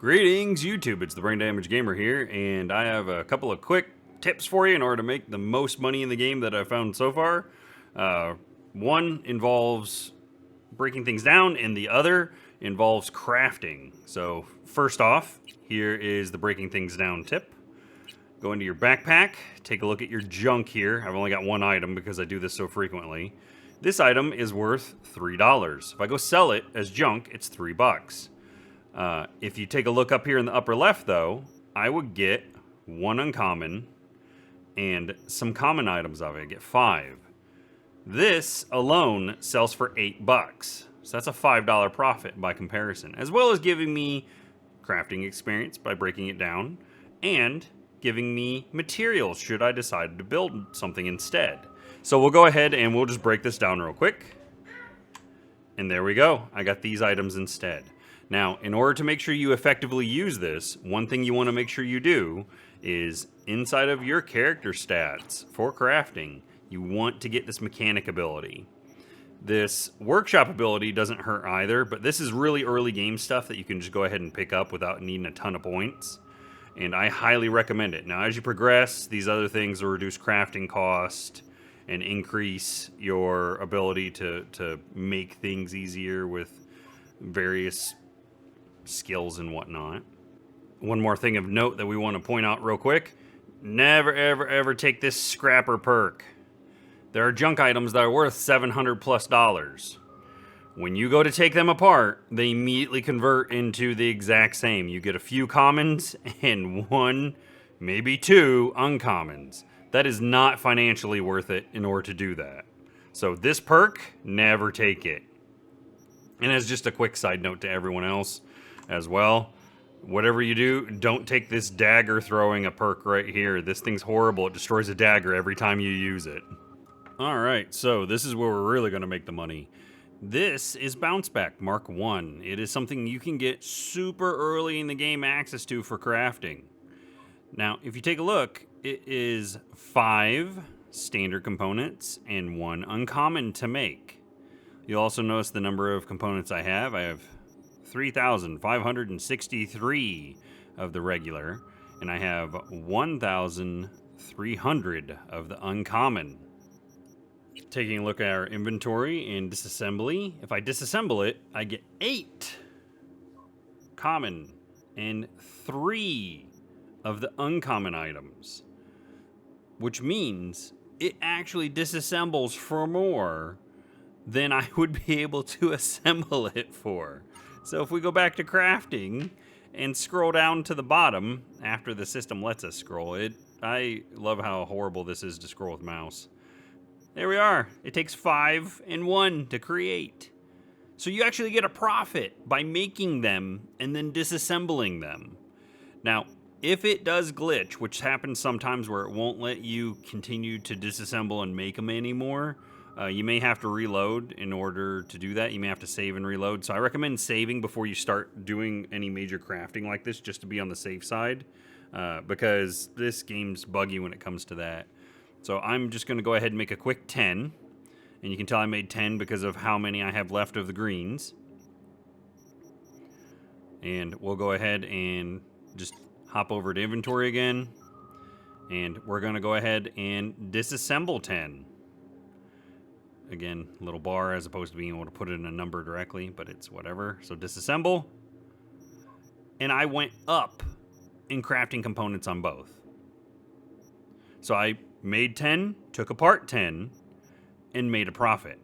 Greetings, YouTube. It's the Brain Damage Gamer here, and I have a couple of quick tips for you in order to make the most money in the game that I've found so far. One involves breaking things down, and the other involves crafting. So, first off, here is the breaking things down tip. Go into your backpack, take a look at your junk here. I've only got one item because I do this so frequently. This item is worth $3. If I go sell it as junk, it's $3. If you take a look up here in the upper left, though, I would get one uncommon and some common items of it. I get 5. This alone sells for $8. So that's a $5 profit by comparison, as well as giving me crafting experience by breaking it down and giving me materials should I decide to build something instead. So we'll go ahead and we'll just break this down real quick. And there we go. I got these items instead. Now, in order to make sure you effectively use this, one thing you want to make sure you do is inside of your character stats for crafting, you want to get this mechanic ability. This workshop ability doesn't hurt either, but this is really early game stuff that you can just go ahead and pick up without needing a ton of points. And I highly recommend it. Now, as you progress, these other things will reduce crafting cost and increase your ability to make things easier with various skills and whatnot. One more thing of note that we want to point out real quick. Never, ever, ever take this scrapper perk. There are junk items that are worth $700+. When you go to take them apart, they immediately convert into the exact same. You get a few commons and 1, maybe 2 uncommons. That is not financially worth it in order to do that. So this perk, never take it. And as just a quick side note to everyone else as well, whatever you do, don't take this dagger throwing a perk right here. This thing's horrible. It destroys a dagger every time you use it. Alright, so this is where we're really going to make the money. This is Bounce Back Mark 1. It is something you can get super early in the game access to for crafting. Now, if you take a look, it is 5 standard components and 1 uncommon to make. You'll also notice the number of components I have. I have 3,563 of the regular, and I have 1,300 of the uncommon. Taking a look at our inventory in Disassembly, if I disassemble it, I get 8 common and 3 of the uncommon items, which means it actually disassembles for more than I would be able to assemble it for. So if we go back to crafting and scroll down to the bottom after the system lets us scroll it, I love how horrible this is to scroll with mouse. There we are. It takes 5 and 1 to create. So you actually get a profit by making them and then disassembling them. Now, if it does glitch, which happens sometimes where it won't let you continue to disassemble and make them anymore, you may have to reload in order to do that. You may have to save and reload. So I recommend saving before you start doing any major crafting like this, just to be on the safe side, because this game's buggy when it comes to that. So I'm just going to go ahead and make a quick 10. And you can tell I made 10 because of how many I have left of the greens. And we'll go ahead and just hop over to inventory again. And we're going to go ahead and disassemble 10. Again, little bar as opposed to being able to put it in a number directly, but it's whatever. So disassemble. And I went up in crafting components on both. So I made 10, took apart 10, and made a profit.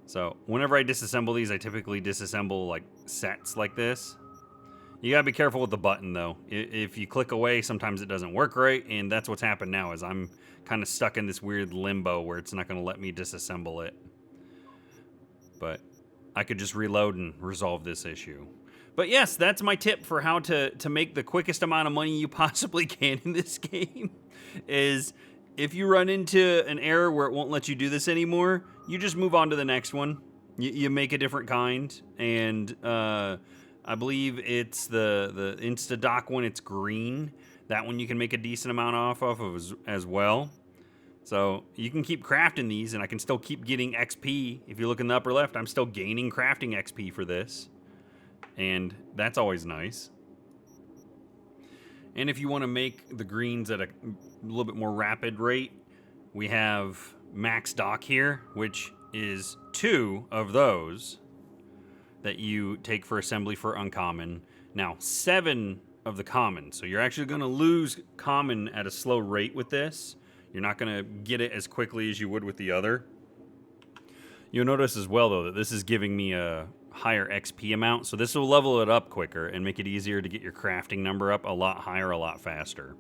So whenever I disassemble these, I typically disassemble like sets like this. You gotta be careful with the button though. If you click away, sometimes it doesn't work right, and that's what's happened now is I'm kind of stuck in this weird limbo where it's not gonna let me disassemble it. But I could just reload and resolve this issue. But yes, that's my tip for how to make the quickest amount of money you possibly can in this game. Is if you run into an error where it won't let you do this anymore, you just move on to the next one. You make a different kind, and I believe it's the MAXDOC one. It's green. That one you can make a decent amount off of as well. So you can keep crafting these, and I can still keep getting XP. If you look in the upper left, I'm still gaining crafting XP for this. And that's always nice. And if you want to make the greens at a little bit more rapid rate, we have MAXDOC here, which is 2 of those that you take for assembly for uncommon. Now, 7 of the common. So you're actually going to lose common at a slow rate with this. You're not going to get it as quickly as you would with the other. You'll notice as well, though, that this is giving me a higher XP amount. So this will level it up quicker and make it easier to get your crafting number up a lot higher, a lot faster.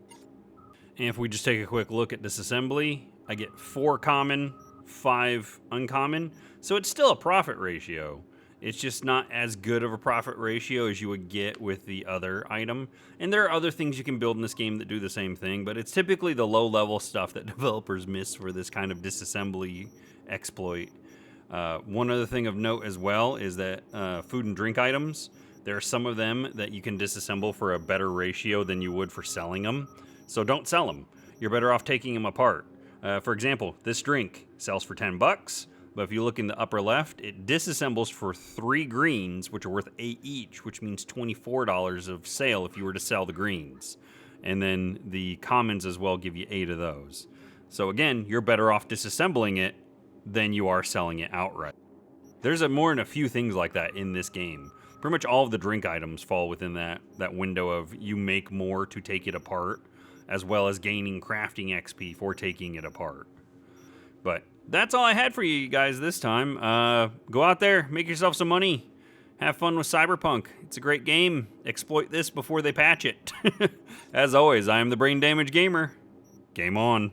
And if we just take a quick look at Disassembly, I get 4 common, 5 uncommon. So it's still a profit ratio. It's just not as good of a profit ratio as you would get with the other item. And there are other things you can build in this game that do the same thing, but it's typically the low-level stuff that developers miss for this kind of disassembly exploit. One other thing of note as well is that food and drink items, there are some of them that you can disassemble for a better ratio than you would for selling them. So don't sell them. You're better off taking them apart. For example, this drink sells for 10 bucks. But if you look in the upper left, it disassembles for 3 greens, which are worth 8 each, which means $24 of sale if you were to sell the greens. And then the commons as well give you 8 of those. So again, you're better off disassembling it than you are selling it outright. There's more than a few things like that in this game. Pretty much all of the drink items fall within that window of you make more to take it apart, as well as gaining crafting XP for taking it apart. But that's all I had for you guys this time. Go out there, make yourself some money. Have fun with Cyberpunk. It's a great game. Exploit this before they patch it. As always, I am the Brain Damage Gamer. Game on.